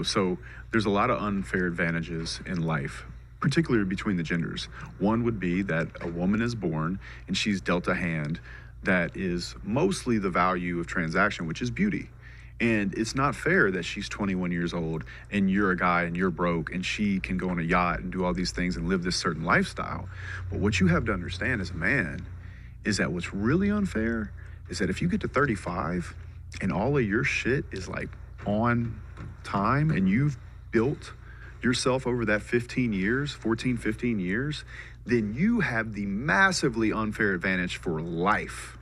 So there's a lot of unfair advantages in life, particularly between the genders. One would be that a woman is born and she's dealt a hand that is mostly the value of transaction, which is beauty. And it's not fair that she's 21 years old and you're a guy and you're broke and she can go on a yacht and do all these things and live this certain lifestyle. But what you have to understand as a man is that what's really unfair is that if you get to 35 and all of your shit is like on time and you've built yourself over that 15 years, then you have the massively unfair advantage for life.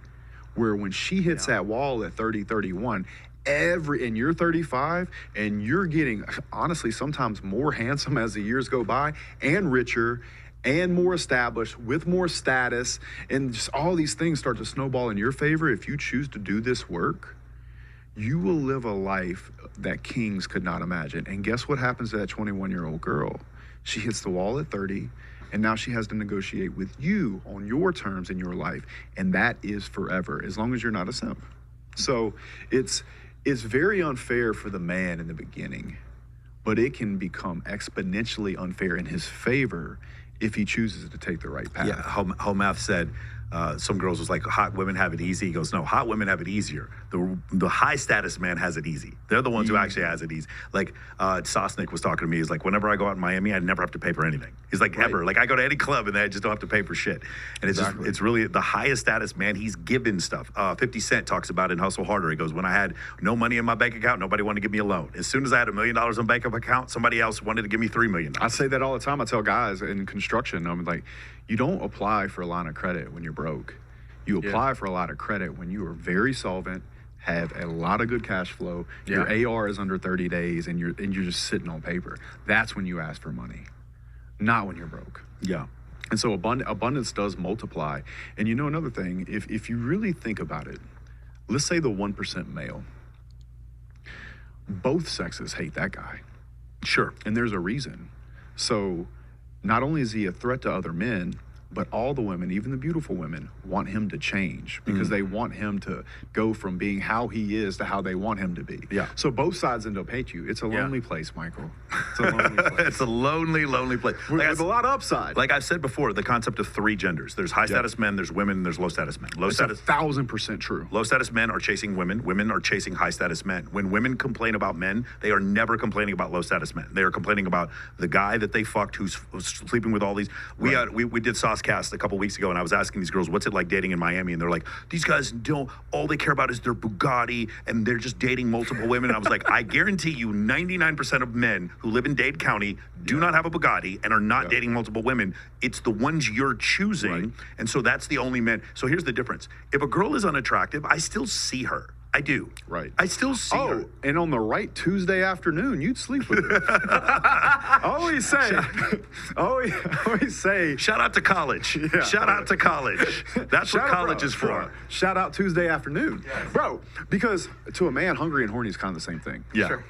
Where when she hits that wall at 30, 31, and you're 35 and you're getting, honestly, sometimes more handsome as the years go by and richer and more established with more status, and just all these things start to snowball in your favor. If you choose to do this work, you will live a life that kings could not imagine. And guess what happens to that 21-year-old girl? She hits the wall at 30, and now she has to negotiate with you on your terms in your life, and that is forever, as long as you're not a simp. So it's very unfair for the man in the beginning, but it can become exponentially unfair in his favor if he chooses to take the right path. Yeah, how Math said, some girls was like, hot women have it easy. He goes, no, hot women have it easier. The high status man has it easy. They're the ones who actually has it easy. Like Sosnick was talking to me. He's like, whenever I go out in Miami, I never have to pay for anything. He's like, ever. Like I go to any club and I just don't have to pay for shit. And it's just, it's really the highest status man. He's given stuff. 50 Cent talks about it in Hustle Harder. He goes, when I had no money in my bank account, nobody wanted to give me a loan. As soon as I had $1 million in bank account, somebody else wanted to give me $3 million. I say that all the time. I tell guys in construction, I'm like, you don't apply for a line of credit when you're broke. You apply for a lot of credit when you are very solvent, have a lot of good cash flow, your AR is under 30 days, and you're just sitting on paper. That's when you ask for money, not when you're broke. Yeah. And so abundance does multiply. And another thing, if you really think about it, let's say the 1% male, both sexes hate that guy. Sure. And there's a reason. So not only is he a threat to other men, but all the women, even the beautiful women, want him to change because they want him to go from being how he is to how they want him to be. Yeah. So both sides end up hate you. It's a lonely place, Michael. It's a lonely place. It's a lonely place. With a lot of upside. Like I've said before, the concept of three genders. There's high status men, there's women, and there's low status men. It's 1,000% true. Low status men are chasing women. Women are chasing high status men. When women complain about men, they are never complaining about low status men. They are complaining about the guy that they fucked who's sleeping with all these. We did Saucecast a couple weeks ago, and I was asking these girls, what's it like dating in Miami? And they're like, these guys all they care about is their Bugatti, and they're just dating multiple women. And I was like, I guarantee you 99% of men who live in Dade County do not have a Bugatti and are not dating multiple women. It's the ones you're choosing. And so that's the only men. So here's the difference. If a girl is unattractive, I still see her. I do. Right. I still see her. And on the right Tuesday afternoon, you'd sleep with her. always say. Shout out to college. Yeah. Shout out to college. That's what college is for. Shout out Tuesday afternoon. Yes. Bro, because to a man, hungry and horny is kind of the same thing. Yeah. Sure.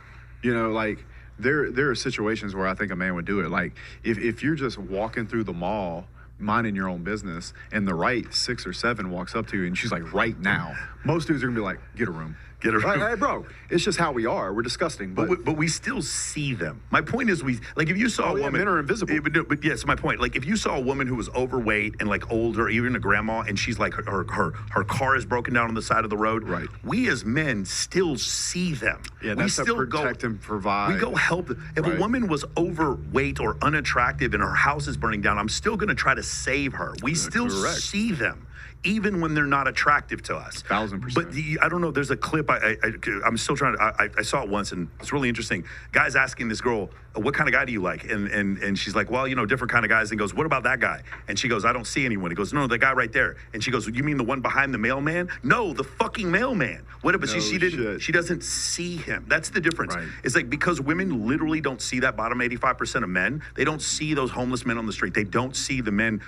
Like there are situations where I think a man would do it. Like if you're just walking through the mall, minding your own business, and the right 6 or 7 walks up to you and she's like, right now, most dudes are gonna be like, get a room. Get a room. Hey, bro, it's just how we are. We're disgusting. But we still see them. My point is, if you saw a woman. Men are invisible. But yes, my point. Like, if you saw a woman who was overweight and like older, even a grandma, and she's like, her car is broken down on the side of the road. Right. We as men still see them. Yeah, that's we still protect and provide. We go help them. If a woman was overweight or unattractive and her house is burning down, I'm still going to try to save her. We still see them. Even when they're not attractive to us. 1,000%. But I don't know, there's a clip, I'm still trying to, I saw it once and it's really interesting. Guy's asking this girl, what kind of guy do you like? And she's like, well, different kind of guys. And goes, what about that guy? And she goes, I don't see anyone. He goes, no, the guy right there. And she goes, you mean the one behind the mailman? No, the fucking mailman. What? But she doesn't see him. That's the difference. Right. It's like, because women literally don't see that bottom 85% of men. They don't see those homeless men on the street. They don't see the men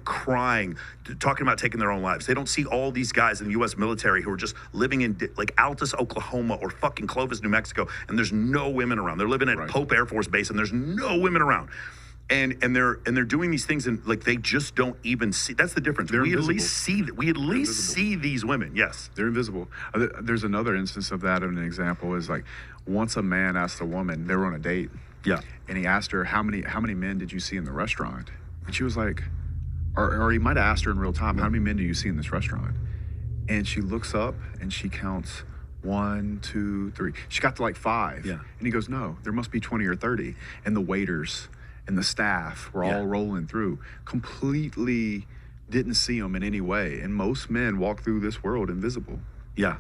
crying, talking about taking their own lives. They don't see all these guys in the U.S. military who are just living in like Altus, Oklahoma, or fucking Clovis, New Mexico, and there's no women around. They're living at Pope Air Force Base, and there's no women around. and they're doing these things, and like they just don't even see. That's the difference. They're We invisible. at least see that. We at least invisible. see these women. Yes. They're invisible. There's another instance of that. An example is like once a man asked a woman, they were on a date, Yeah. and he asked her, how many men did you see in the restaurant? And she was like, or he might have asked her in real time, how many men do you see in this restaurant? And she looks up and she counts 1, 2, 3. She got to like 5. Yeah. And he goes, no, there must be 20 or 30. And the waiters and the staff were all rolling through, completely didn't see him in any way. And most men walk through this world invisible. Yeah.